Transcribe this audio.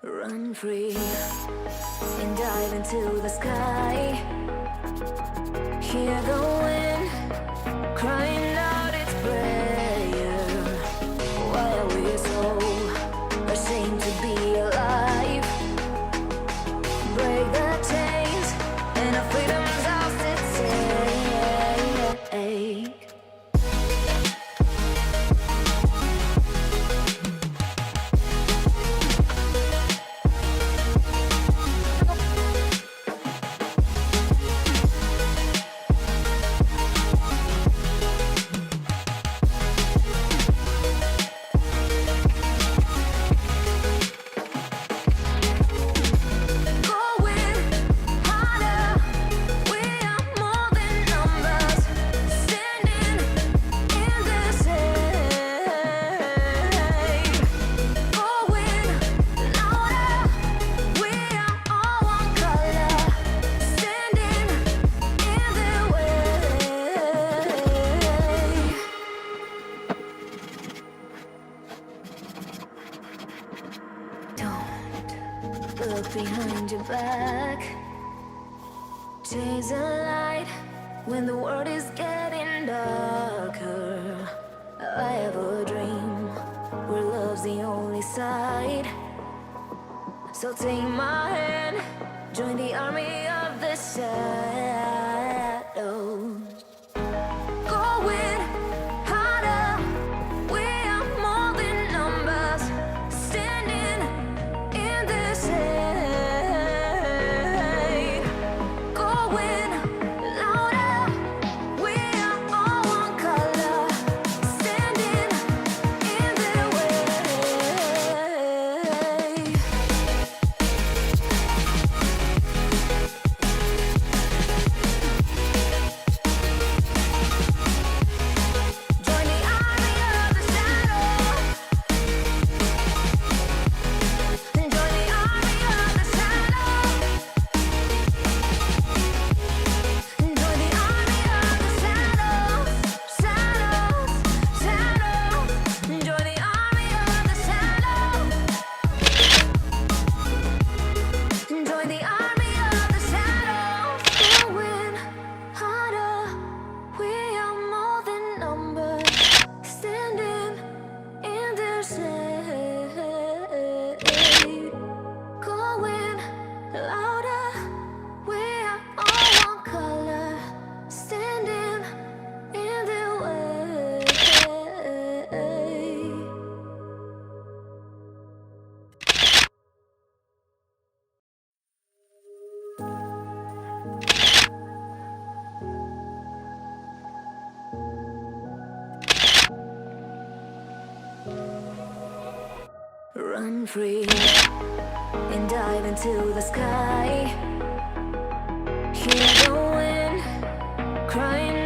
Run free and dive into the sky. Hear the wind crying out its prayer. Why are we so ashamed to be alive? Break the chains and our freedom's ours to take. Look behind your back. Chase a light when the world is getting darker. I have a dream where love's the only side. So take my hand, join the army of the shadows. Going harder, we are more than numbers. Standing in the shade. Going louder, we are all one color. Standing in the way. Join the army of the shadows. Join the army of the shadows. Join the army of the shadows. Shadows, shadows. Join the army of the shadows. Join the army of the shadows. Going harder, we are more than numbers. Standing in the shade. Going louder, we are all one color. Standing in the way. Run free and dive into the sky. Hear the wind crying